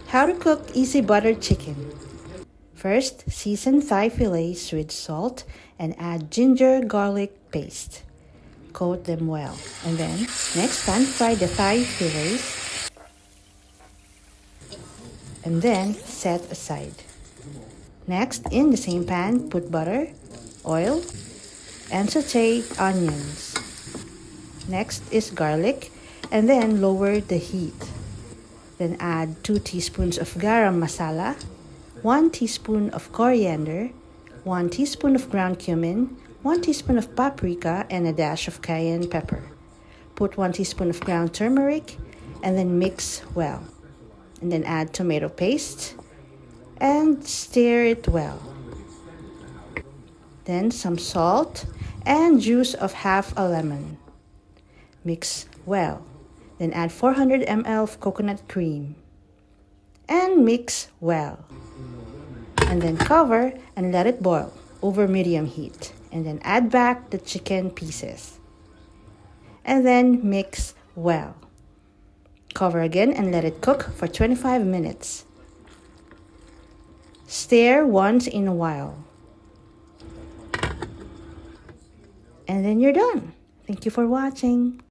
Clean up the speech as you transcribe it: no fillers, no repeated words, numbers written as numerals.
How to cook easy buttered chicken. First, season thigh fillets with salt and add ginger garlic paste. Coat them well. And then, next pan fry the thigh fillets and then set aside. Next, in the same pan, put butter, oil, and saute onions. Next is garlic, and then lower the heat. Then add 2 teaspoons of garam masala, 1 teaspoon of coriander, 1 teaspoon of ground cumin, 1 teaspoon of paprika, and a dash of cayenne pepper. Put 1 teaspoon of ground turmeric, and then mix well. And then add tomato paste, and stir it well. Then some salt, and juice of half a lemon. Mix well. Then add 400 ml of coconut cream. And mix well. And then cover and let it boil over medium heat. And then add back the chicken pieces. And then mix well. Cover again and let it cook for 25 minutes. Stir once in a while. And then you're done. Thank you for watching.